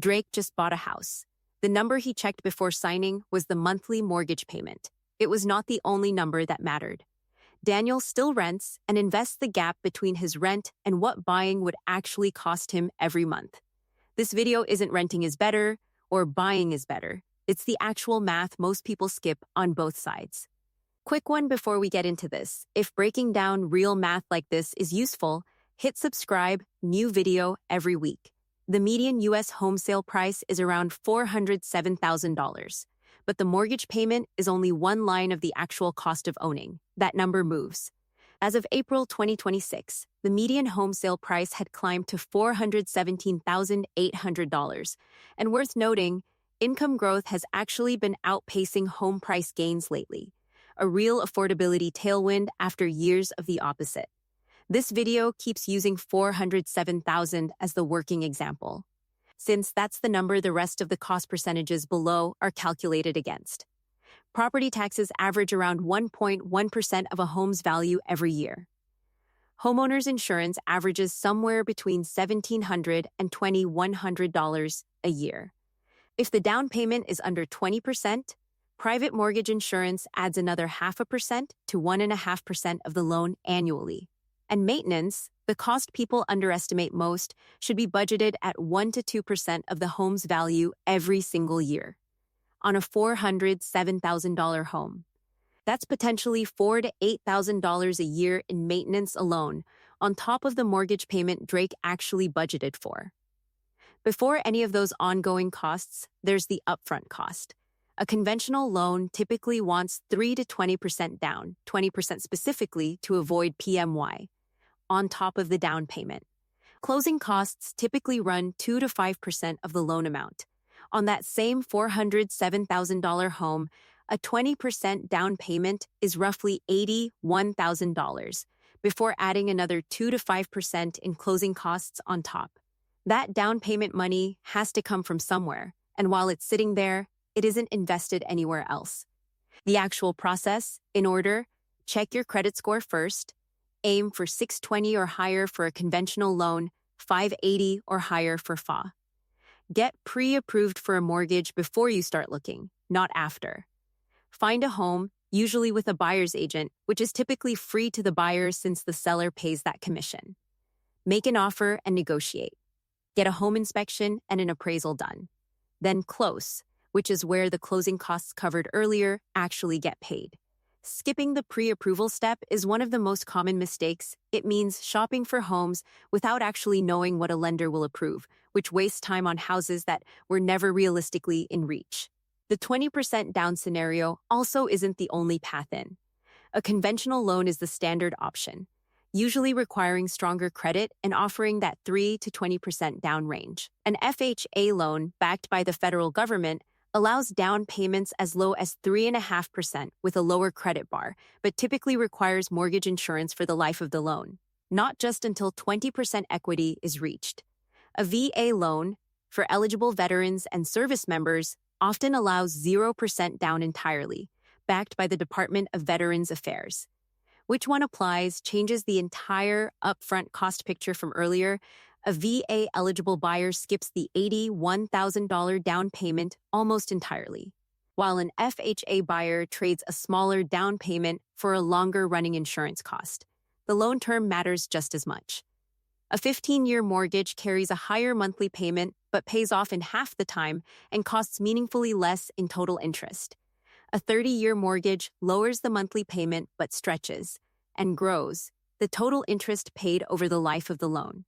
Drake just bought a house. The number he checked before signing was the monthly mortgage payment. It was not the only number that mattered. Daniel still rents and invests the gap between his rent and what buying would actually cost him every month. This video isn't renting is better or buying is better. It's the actual math most people skip on both sides. Quick one before we get into this. If breaking down real math like this is useful, hit subscribe, new video every week. The median U.S. home sale price is around $407,000, but the mortgage payment is only one line of the actual cost of owning. That number moves. As of April 2026, the median home sale price had climbed to $417,800, and worth noting, income growth has actually been outpacing home price gains lately, a real affordability tailwind after years of the opposite. This video keeps using 407,000 as the working example, since that's the number the rest of the cost percentages below are calculated against. Property taxes average around 1.1% of a home's value every year. Homeowners insurance averages somewhere between $1,700 and $2,100 a year. If the down payment is under 20%, private mortgage insurance adds another 0.5% to 1.5% of the loan annually. And maintenance, the cost people underestimate most, should be budgeted at 1 to 2% of the home's value every single year. On a $407,000 home, that's potentially $4,000 to $8,000 a year in maintenance alone, on top of the mortgage payment Drake actually budgeted for. Before any of those ongoing costs, there's the upfront cost. A conventional loan typically wants 3 to 20% down, 20% specifically to avoid PMY, on top of the down payment. Closing costs typically run 2 to 5% of the loan amount. On that same $407,000 home, a 20% down payment is roughly $81,000 before adding another 2 to 5% in closing costs on top. That down payment money has to come from somewhere, and while it's sitting there, it isn't invested anywhere else. The actual process, in order: check your credit score first, aim for 620 or higher for a conventional loan, 580 or higher for FA. Get pre-approved for a mortgage before you start looking, not after. Find a home, usually with a buyer's agent, which is typically free to the buyer since the seller pays that commission. Make an offer and negotiate. Get a home inspection and an appraisal done. Then close, which is where the closing costs covered earlier actually get paid. Skipping the pre-approval step is one of the most common mistakes. It means shopping for homes without actually knowing what a lender will approve, which wastes time on houses that were never realistically in reach. The 20% down scenario also isn't the only path in. A conventional loan is the standard option, usually requiring stronger credit and offering that 3 to 20% down range. An FHA loan, backed by the federal government, allows down payments as low as 3.5% with a lower credit bar, but typically requires mortgage insurance for the life of the loan, not just until 20% equity is reached. A VA loan, for eligible veterans and service members, often allows 0% down entirely, backed by the Department of Veterans Affairs. Which one applies changes the entire upfront cost picture from earlier. A VA-eligible buyer skips the $81,000 down payment almost entirely, while an FHA buyer trades a smaller down payment for a longer running insurance cost. The loan term matters just as much. A 15-year mortgage carries a higher monthly payment but pays off in half the time and costs meaningfully less in total interest. A 30-year mortgage lowers the monthly payment but stretches and grows the total interest paid over the life of the loan.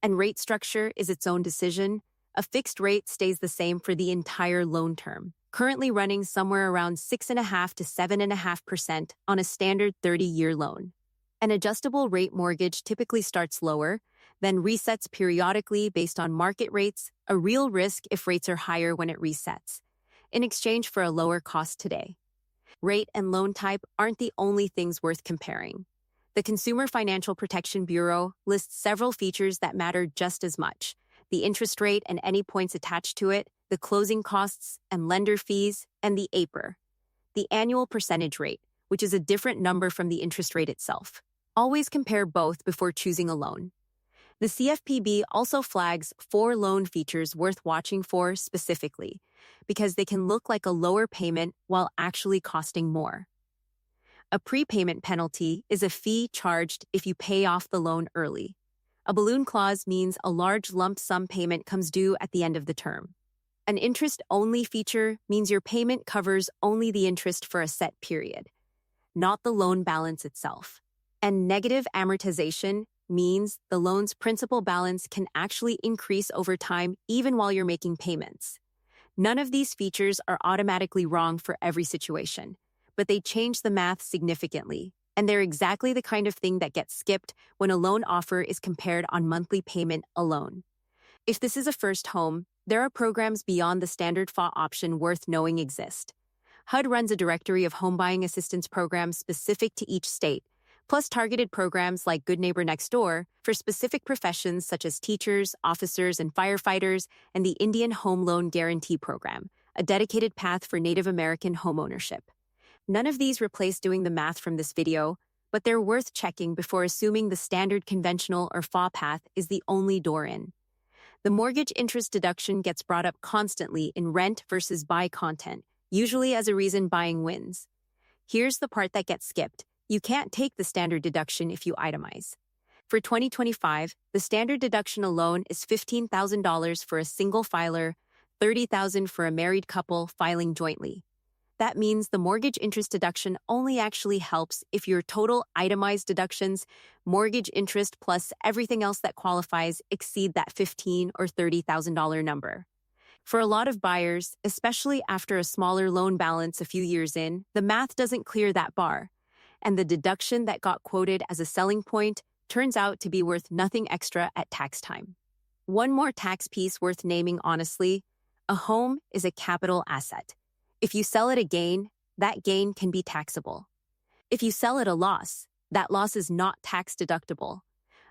And rate structure is its own decision. A fixed rate stays the same for the entire loan term, currently running somewhere around 6.5% to 7.5% on a standard 30-year loan. An adjustable rate mortgage typically starts lower, then resets periodically based on market rates, a real risk if rates are higher when it resets, in exchange for a lower cost today. Rate and loan type aren't the only things worth comparing. The Consumer Financial Protection Bureau lists several features that matter just as much: the interest rate and any points attached to it, the closing costs and lender fees, and the APR, the annual percentage rate, which is a different number from the interest rate itself. Always compare both before choosing a loan. The CFPB also flags 4 loan features worth watching for specifically, because they can look like a lower payment while actually costing more. A prepayment penalty is a fee charged if you pay off the loan early. A balloon clause means a large lump sum payment comes due at the end of the term. An interest-only feature means your payment covers only the interest for a set period, not the loan balance itself. And negative amortization means the loan's principal balance can actually increase over time even while you're making payments. None of these features are automatically wrong for every situation, but they change the math significantly, and they're exactly the kind of thing that gets skipped when a loan offer is compared on monthly payment alone. If this is a first home, there are programs beyond the standard FA option worth knowing exist. HUD runs a directory of home buying assistance programs specific to each state, plus targeted programs like Good Neighbor Next Door for specific professions such as teachers, officers, and firefighters, and the Indian Home Loan Guarantee Program, a dedicated path for Native American homeownership. None of these replace doing the math from this video, but they're worth checking before assuming the standard conventional or FA path is the only door in. The mortgage interest deduction gets brought up constantly in rent versus buy content, usually as a reason buying wins. Here's the part that gets skipped. You can't take the standard deduction if you itemize. For 2025, the standard deduction alone is $15,000 for a single filer, $30,000 for a married couple filing jointly. That means the mortgage interest deduction only actually helps if your total itemized deductions, mortgage interest plus everything else that qualifies, exceed that $15,000 or $30,000 number. For a lot of buyers, especially after a smaller loan balance a few years in, the math doesn't clear that bar, and the deduction that got quoted as a selling point turns out to be worth nothing extra at tax time. One more tax piece worth naming honestly: a home is a capital asset. If you sell at a gain, that gain can be taxable. If you sell at a loss, that loss is not tax deductible.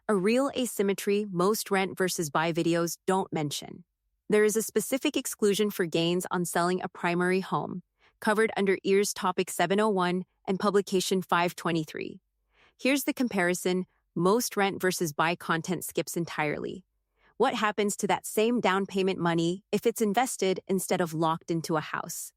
A real asymmetry most rent versus buy videos don't mention. There is a specific exclusion for gains on selling a primary home, covered under EARS Topic 701 and Publication 523. Here's the comparison most rent versus buy content skips entirely. What happens to that same down payment money if it's invested instead of locked into a house?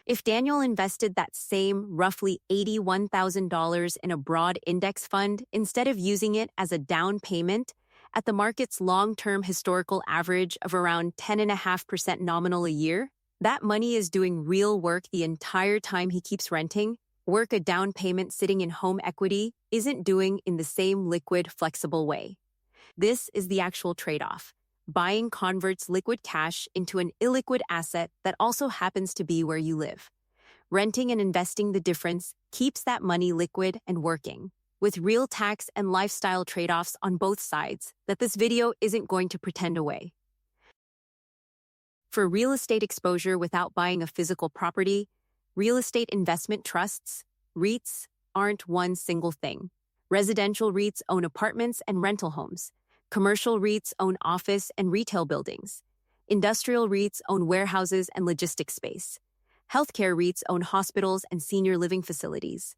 If Daniel invested that same roughly $81,000 in a broad index fund instead of using it as a down payment, at the market's long-term historical average of around 10.5% nominal a year, that money is doing real work the entire time he keeps renting, work a down payment sitting in home equity isn't doing in the same liquid, flexible way. This is the actual trade-off. Buying converts liquid cash into an illiquid asset that also happens to be where you live. Renting and investing the difference keeps that money liquid and working, with real tax and lifestyle trade-offs on both sides that this video isn't going to pretend away. For real estate exposure without buying a physical property, real estate investment trusts, REITs, aren't one single thing. Residential REITs own apartments and rental homes. Commercial REITs own office and retail buildings. Industrial REITs own warehouses and logistics space. Healthcare REITs own hospitals and senior living facilities.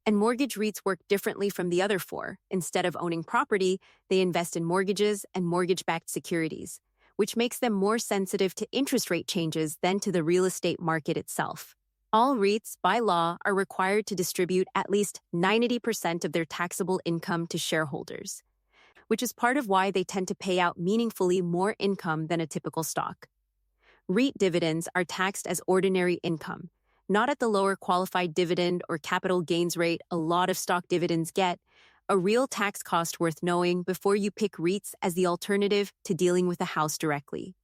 And mortgage REITs work differently from the other four. Instead of owning property, they invest in mortgages and mortgage-backed securities, which makes them more sensitive to interest rate changes than to the real estate market itself. All REITs, by law, are required to distribute at least 90% of their taxable income to shareholders, which is part of why they tend to pay out meaningfully more income than a typical stock. REIT dividends are taxed as ordinary income, not at the lower qualified dividend or capital gains rate a lot of stock dividends get, a real tax cost worth knowing before you pick REITs as the alternative to dealing with a house directly.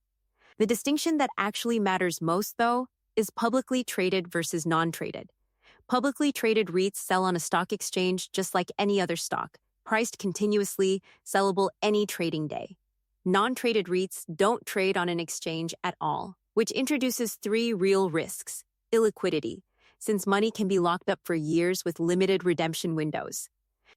The distinction that actually matters most, though, is publicly traded versus non-traded. Publicly traded REITs sell on a stock exchange just like any other stock, priced continuously, sellable any trading day. Non-traded REITs don't trade on an exchange at all, which introduces 3 real risks. Illiquidity, since money can be locked up for years with limited redemption windows.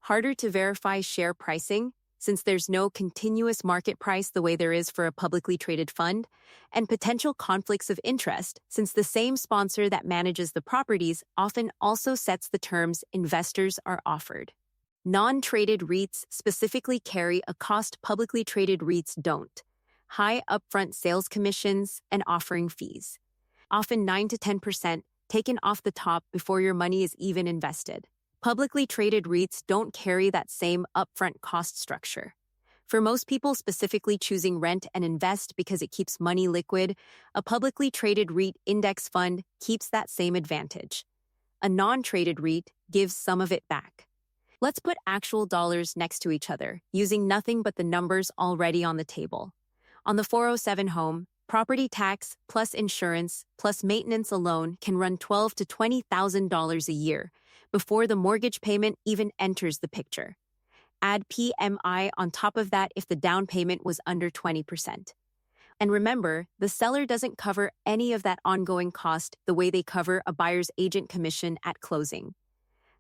Harder to verify share pricing, since there's no continuous market price the way there is for a publicly traded fund, and potential conflicts of interest, since the same sponsor that manages the properties often also sets the terms investors are offered. Non-traded REITs specifically carry a cost publicly traded REITs don't: high upfront sales commissions and offering fees, often 9 to 10% taken off the top before your money is even invested. Publicly traded REITs don't carry that same upfront cost structure. For most people specifically choosing rent and invest because it keeps money liquid, a publicly traded REIT index fund keeps that same advantage. A non-traded REIT gives some of it back. Let's put actual dollars next to each other, using nothing but the numbers already on the table. On the 407 home, property tax plus insurance plus maintenance alone can run $12,000 to $20,000 a year before the mortgage payment even enters the picture. Add PMI on top of that if the down payment was under 20%. And remember, the seller doesn't cover any of that ongoing cost the way they cover a buyer's agent commission at closing.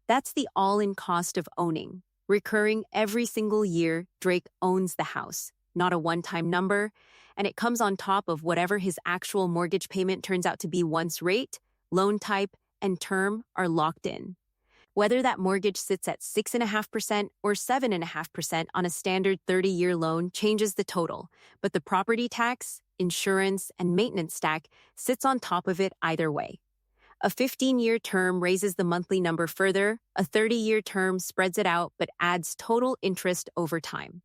That's the all-in cost of owning. Recurring every single year, Drake owns the house, not a one-time number, and it comes on top of whatever his actual mortgage payment turns out to be once rate, loan type, and term are locked in. Whether that mortgage sits at 6.5% or 7.5% on a standard 30-year loan changes the total, but the property tax, insurance, and maintenance stack sits on top of it either way. A 15-year term raises the monthly number further, a 30-year term spreads it out but adds total interest over time.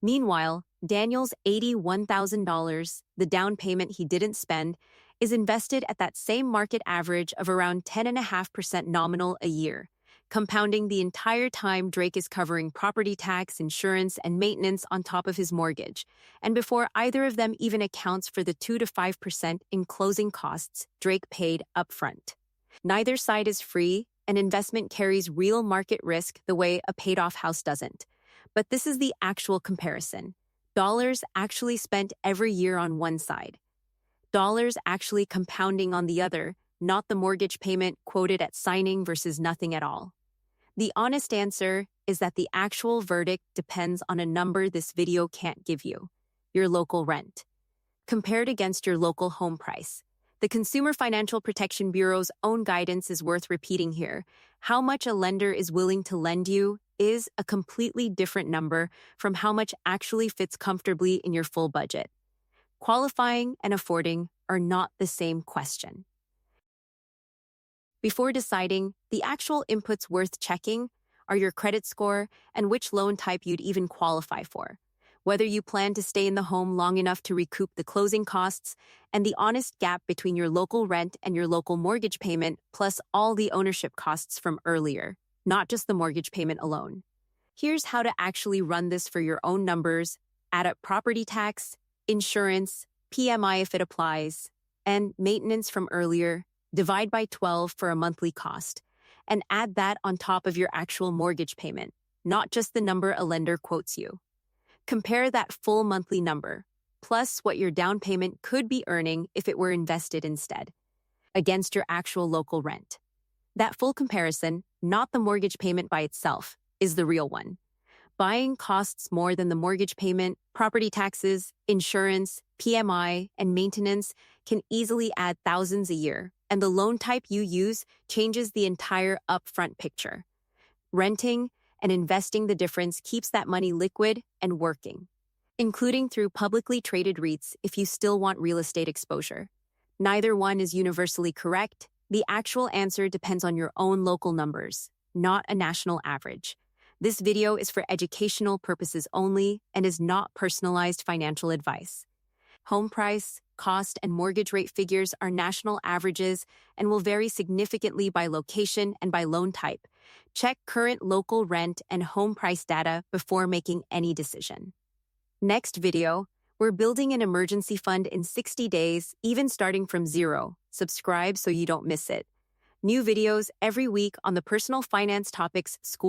Meanwhile, Daniel's $81,000, the down payment he didn't spend, is invested at that same market average of around 10.5% nominal a year, compounding the entire time Drake is covering property tax, insurance, and maintenance on top of his mortgage, and before either of them even accounts for the 2 to 5% in closing costs Drake paid upfront. Neither side is free, and investment carries real market risk the way a paid-off house doesn't. But this is the actual comparison. Dollars actually spent every year on one side. Dollars actually compounding on the other, not the mortgage payment quoted at signing versus nothing at all. The honest answer is that the actual verdict depends on a number this video can't give you: your local rent. Compared against your local home price. The Consumer Financial Protection Bureau's own guidance is worth repeating here. How much a lender is willing to lend you is a completely different number from how much actually fits comfortably in your full budget. Qualifying and affording are not the same question. Before deciding, the actual inputs worth checking are your credit score and which loan type you'd even qualify for, whether you plan to stay in the home long enough to recoup the closing costs, and the honest gap between your local rent and your local mortgage payment, plus all the ownership costs from earlier, not just the mortgage payment alone. Here's how to actually run this for your own numbers: add up property tax, insurance, PMI if it applies, and maintenance from earlier. Divide by 12 for a monthly cost, and add that on top of your actual mortgage payment, not just the number a lender quotes you. Compare that full monthly number, plus what your down payment could be earning if it were invested instead, against your actual local rent. That full comparison, not the mortgage payment by itself, is the real one. Buying costs more than the mortgage payment, property taxes, insurance, PMI, and maintenance can easily add thousands a year, and the loan type you use changes the entire upfront picture. Renting and investing the difference keeps that money liquid and working, including through publicly traded REITs if you still want real estate exposure. Neither one is universally correct. The actual answer depends on your own local numbers, not a national average. This video is for educational purposes only and is not personalized financial advice. Home price, cost, and mortgage rate figures are national averages and will vary significantly by location and by loan type. Check current local rent and home price data before making any decision. Next video, we're building an emergency fund in 60 days, even starting from zero. Subscribe so you don't miss it. New videos every week on the personal finance topics school.